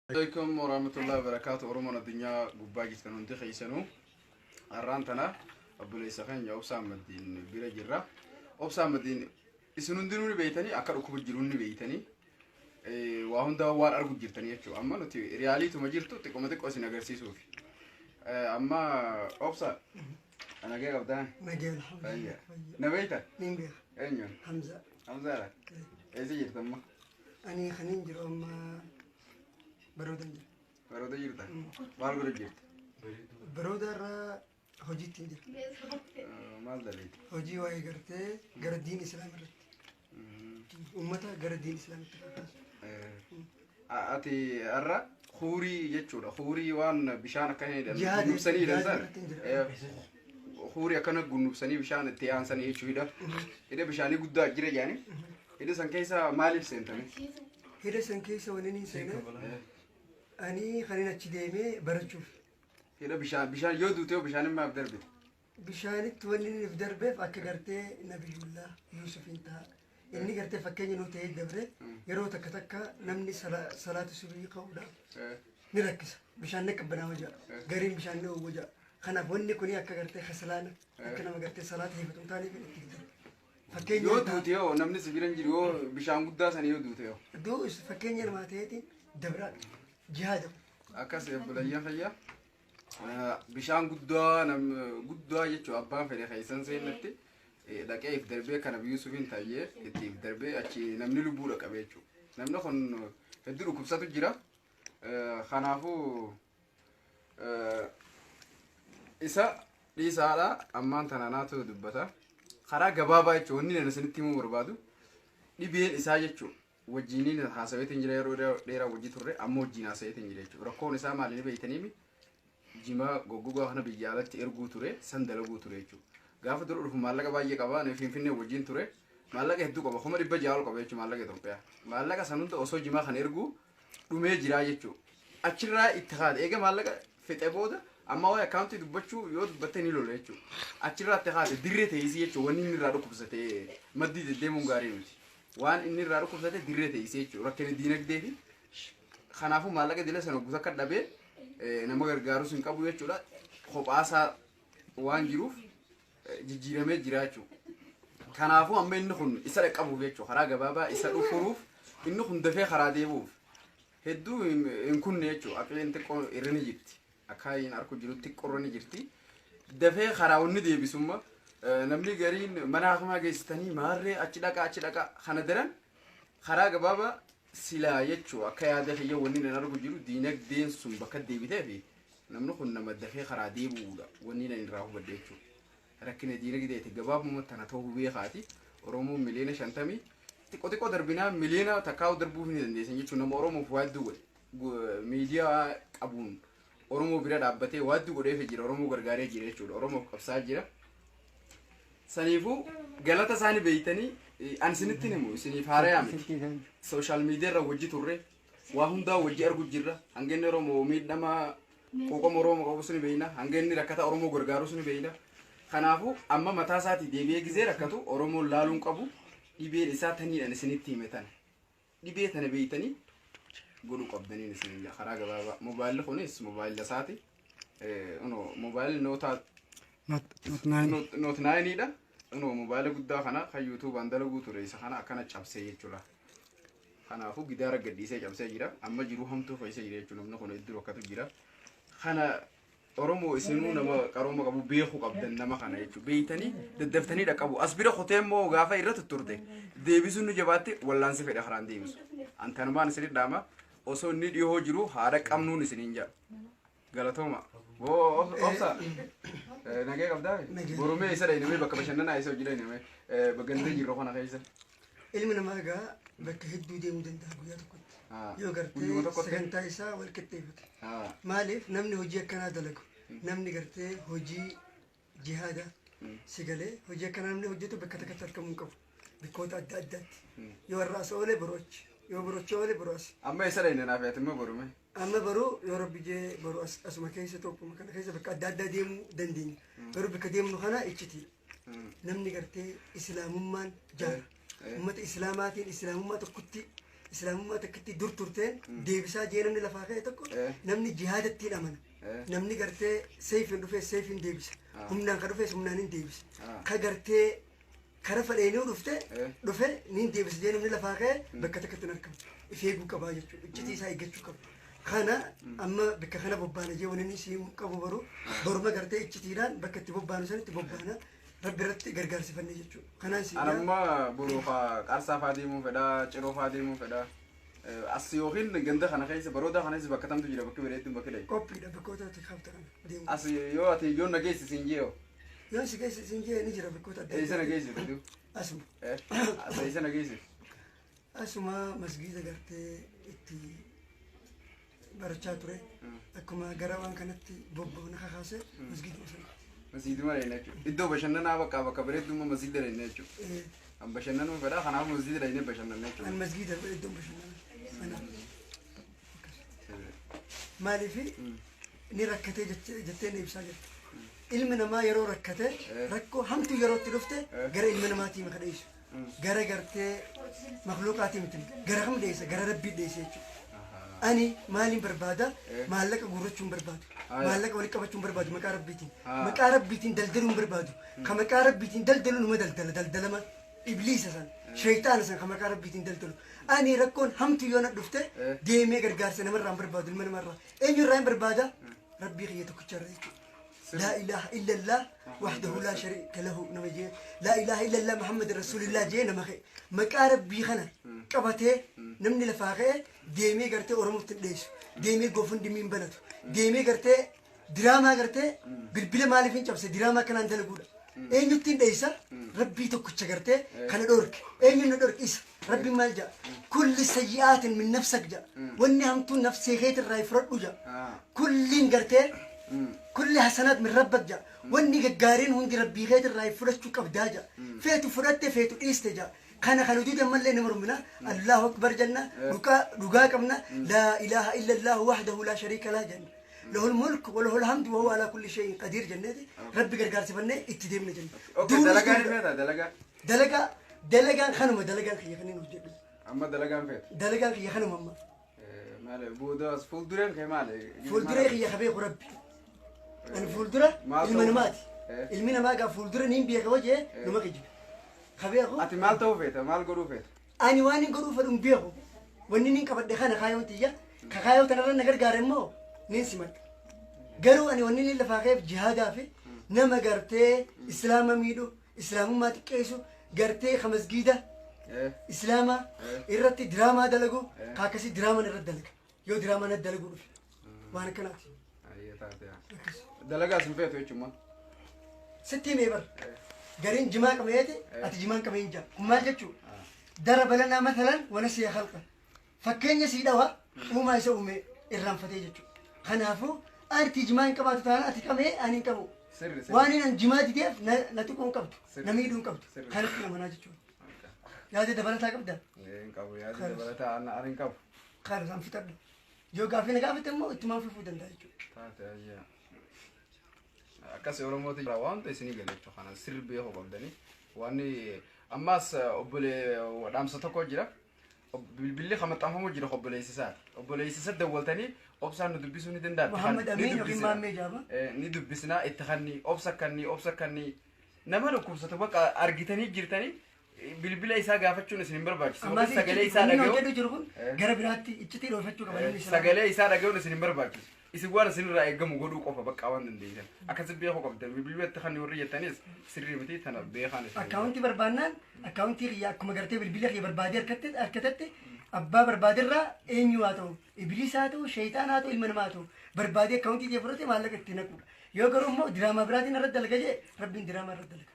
عليكم ورحمة الله وبركاته. أرمنا الدنيا قباجي كانوا خيسنو أرانتنا أبو ليس خان يا أبسام الدين بيرجرة أبسام الدين يسنون دينوني بيتني أكر أكبر جروني بيتني وهم ده وار أرجو جرتني يشوا أما نتي ريالي ثم جرتو تكمل تكوسين أجرسي سوفي أما أبسا أنا جاي قبضان مجال الحمد لله نبيته مين بيه أينيون حمزة لا إيش جرت أما أنا خنين جرو أما برودن برودة جرت بارغور جرت برودة را هجي تنجر مال دليل هجي واي قرتة قرد دين إسلام رت أمتها قرد دين إسلام أتي أرى خوري جتشورا خوري وان بشان كهيدا جهاد نبسني لزار خوري أكنا نبسني بشان تيان سني يشويدا إذا بشاني قد أجري يعني إذا سنكيسا مالي سنتني هذا سنكيس ونني سنة أني خلينا تشديمي برجوف إذا بشان يودو تيو بشان ما بدربي بشانك تونني في دربه فك قرتة نبي الله يوسف انتهى إني قرتة فكني نوتي الدبرة يرو تكتكا نمني صلاة الصبح قولا نركز بشان نكبنا وجا قريب بشان نو وجا خنا بوني كوني أكا قرتة خسلانة أكنا ما قرتة صلاة هي بتمتاني في التقدر فكني يودو تيو نمني سبيرن جيرو بشان قد سني يودو تيو دوس فكني أنا ما تيتي دبرة جهاد أكاس يبليا خيا بشان قدوا نم قدوا يجوا أبان في الخيسان سينتي لكن في دربه كان بيوسفين تايه في دربه أشي نمني لبورة كبيتشو نمنا خن هدرو كبساتو جرا خنافو إسا ليس على أمان تناناتو دبتا خرا جبابا يجوا نين نسنتي مو بربادو نبيه إسا يجوا وجينين حاسبت إنجيل ريرا وجي توري أمو جينا سيت إنجيل يجوا ركون إسا مالين بيتنيمي جيما غوغو هنا بيجالت إرجو توري سندلو توري يجوا قاف درو مالك باية كبا نفين وجين توري مالك هدو كبا خمر يبى جاول كبا يجوا مالك يتوقع مالك سنون تو أسو جيما خن إرجو دومي جرا يجوا أشرا اتخاذ إيجا مالك في تبودا أما هو أكاونتي دبچو يود بتني لولا يجوا أشرا اتخاذ دريت هيسي يجوا وني نرادو كبسته مدي ديمون غاري متي وان إني رادو كبسته دريت هيسي يجوا ركني دينك دهي خنافو مالك ديلا سنو بوزا كدابه nama gargaaru sun qabu jechuudha kophaasaa waan jiruuf jijjiiramee jiraachuu kanaafuu amma inni kun isa dhaqqabuuf jechuudha karaa gabaabaa isa dhufuuf inni kun dafee karaa deebuuf hedduu hin kunne jechuudha aqleen xiqqoo irrani jirti akka hin arku jirutti qorroni jirti dafee karaa wanni deebisumma namni gariin mana akamaa geessitanii maarree achi dhaqa kana daran karaa gabaabaa sila jechuudha akka yaada kiyya wanni nan argu jiru diinagdeen sun bakka deebitee fi namni kun nama dafee karaa deebuudha wanni nan irraa hubadde jechuudha rakkina diinagdeeti gabaabuma tana ta'uu beekaati Oromoo miliyoona 50 xiqqoo darbinaa miliyoona takkaa'u darbuuf ni dandeessan jechuudha nama Oromoof waadduu godhe miidiyaa qabuun Oromoo bira dhaabbatee waadduu godheef jira Oromoo gargaaree jira jechuudha Oromoof qabsaa jira saniifuu galata isaanii beeytanii ansinitti nimu isiniif haaraya miti social media irra wajji turre waa hundaa wajji argu jirra hangeenni Oromoo miidhama qoqoma Oromoo qabu suni beeyna hangeenni rakkata Oromoo gargaaru suni beeyna kanaafu amma mataa isaati deebi'ee gizee rakkatu Oromoo laaluun qabu dhibeen isaa taniidhaan isinitti himetan dhibee tana beeytanii godhu qabdaniin isinillee karaa gabaabaa mobaayilli kunis mobaayila isaati mobaayilli noot naayiniidha mobaayila guddaa kana kan yuutuubaan dalaguu ture isa kana akkana cabsee jechuudha kanaafuu gidaara gadhiisee cabsee jira amma jiruu hamtuu fayyisee jira jechuudha namni kun iddoo akkatu jira kana Oromoo isinuu nama qarooma qabu beeku qabdan nama kana jechuudha beeytanii daddaftanii dhaqabu as bira qotee immoo gaafa irra tutturte deebisuun nu jabaatti wallaansi fedha karaan deebisu antanumaan isinit dhaama osoo inni dhiyoo jiru haadha qabnuun isiniin jaa galatooma obsa nagee qabdaa boromee isa dhaynamee bakka bashannanaa isa hojii dhaynamee bagantee jirru kana keessa ilmi namaa egaa bakka hedduu deemuu danda'a guyyaa tokkotti yoo gartee sagantaa isaa wal qixxeeffate maaliif namni hojii akkanaa dalagu namni gartee hojii jihaada sigalee hojii akkanaa namni hojjetu bakka takkatti argamuu qabu bikkoota adda addaatti yoo har'aas oolee boroochi yoo boroochi oolee boroos amma isa dhaynanaaf yaatimmoo boromee amma baruu yoo rabbi jee baruu asuma keessa tokkuma kana keessa bakka adda addaa deemuu dandeenya garuu bakka deemnu kana ichiti namni gartee islaamummaan jaara ummata islaamaatiin islaamummaa tokkotti islaamummaa takkitti dur turteen deebisaa jee namni lafaa ka'e tokko namni jihaadatti amana. Namni gartee seefiin dhufee seefiin deebisa. Humnaan ka dhufees humnaan hin deebisa. Ka gartee kara fadheenii dhufe niin deebisa jee namni lafaa ka'e bakka takkatti hin argamu. If eeguu qabaa jechuudha. Iccitii isaa eeggachuu qaba. Kana amma bakka kana bobbaana jee wanni siin qabu baruu boruma gartee iccitiidhaan bakka itti bobbaanu sanitti bobbaana. Rabbi irratti gargaarsifannee jechuudha. Kanaan si anamma buruufa qarsaa faa deemuu fedha ciroo faa deemuu fedha as yookiin ganda kana keessa barooda kana keessa bakka tamtu jira bakka bireetti bakka leey qophiidha bakkoota ati qabta kana deemu as yoo ati yoo nageessi siin jee yoo si geessi siin jee ni jira bakkoota adda isa nageessi tu asuma as isa nageessi asuma masgiida gartee itti barachaa ture akkuma gara waan kanatti bobba'u na kakaase masgiiduma sana masjid malee jechuudha. Iddoo bashannanaa bakka bareeddummaa masjid dha jechuudha. An bashannanuu fedha kanaaf masjid dha inni bashannanaa jechuudha. An masjid dha iddoo bashannanaa. Maaliif ni rakkatee jettee ni ibsaa jirti. Ilmi namaa yeroo rakkate rakkoo hamtuu yeroo itti dhufte gara ilma namaatii maka dheessu. Gara gartee makluuqaatii miti gara kam dheessa gara rabbii dheessa jechuudha. Ani maalin barbaada maallaqa guurrachuun barbaadu maallaqa walitti qabachuun barbaadu maqaa rabbiitiin daldaluun barbaadu ka maqaa rabbiitiin daldalu numa daldalama ibliisa san shayxaana san ka maqaa rabbiitiin daldalu ani rakkoon hamtu yoo na dhufte deemee gargaarsa namarraa hin barbaadu ilma namarraa eenyurraa hin barbaada rabbii kiyya tokkicharra jechuudha. لا إله إلا الله وحده لا شريك له نمجي لا إله إلا الله محمد رسول الله جينا مقارب بيخنا قبته نمني لفاقه ديمي قرتي أورمو تديش ديمي قوفن دمين بنتو ديمي قرتي دراما قرتي بالبلا مالي فين جبسه دراما كان عندنا قولا أين يتين ديسا ربي تكوتش قرتي كان دورك أين ندورك إيس ربي مال جا كل سيئات من نفسك جا واني هم تو نفسي خيت الراي فرد جا كل قرتي كل حسنات من ربك جا واني قارين هندي ربي غير الراي فرشتو كبداجا فيتو فرت فيتو إيستجا كان خلودي من اللي نمر منا الله أكبر جنة رقا كمنا لا إله إلا الله وحده لا شريك له جنة له الملك وله الحمد وهو على كل شيء قدير جنة ربي قرقار سفنة اتدي من جنة أوكي دلقا خنما دلقا خي خنين وجد أما دلقا فيت دلقا خي خنما أما ماله بوداس فولدرين كي ماله فولدرين خي خبيق ربي أنا فولدرة المناماتي المنامات قا فولدرة نيم بيك وجه نما كيجي خبيقه أتي مال توفيت مال غروفيت أنا واني غروف أدم بيكو واني نين كبر دخانة خايو تيجا خايو تنرى نجار قارمو نين سمعت قالوا أنا واني اللي فاقف جهاد في نما قرتي إسلام ميدو إسلام ما تكيسو قرتي خمس جيدة إسلاما إرتي دراما دلقو كاكسي دراما نرد دلق يو دراما ندلقو وانا كناتي دلقا سنفيت ويشما ستي ميبر قرين جماع كميتي أتي جماع كمين جا وما جتشو ضرب لنا مثلا ونسي خلقه فكين يسيدوا وما يسوي إرام فتي جتشو خنافو أرتي جماع كباتو تانا أتي كمي أني كمو واني نجماع ديف نتكون كبتو نميدون كبتو خلق لما نجتشو يا دي دبلتا كبدا كابو يا دي دبلتا أنا أرين كابو خارج أم في تبدا جو قافين قافين تمو اتمام في فودن دايجو تاتي akkasi oromooti waan ta'e isinii galeechu kana sirbii hoo qabdanii waan ammas dhaamsa tokko jira bilbilli kamaxxanfamu jira obboleessisa dawwaltanii obsaan nu dubbisuu ni danda'a Muhammad Amin yookiin Maammee Jaaba ni dubbisnaa itti kanni obsa kanni nama dhukkubsatu bakka argitanii jirtanii bilbila isaa gaafachuun isin hin barbaachisu sagalee isaa dhaga'uun gara biraatti iccitii dhoofachuu qaban sagalee isaa dhaga'uun isin hin barbaachisu isin waan isinirraa eeggamu godhuu qofa bakka waan dandeessan akkasi beekuu qabdan bilbilli itti kan warri jettanis sirrii miti tana beekan akkaawuntii barbaannaan akkaawuntii kiyya akkuma gartee bilbila kiyya barbaadee harkatatti abbaa barbaadirraa eenyu haa ta'u ibliis haa ta'u shayxaan haa ta'u ilma namaa haa ta'u barbaadee akkaawuntii kiyya fudhate maallaqa itti naquudha yoo garuu immoo diraamaa biraatiin irratti dalaga jee rabbiin diraamaa irratti dalaga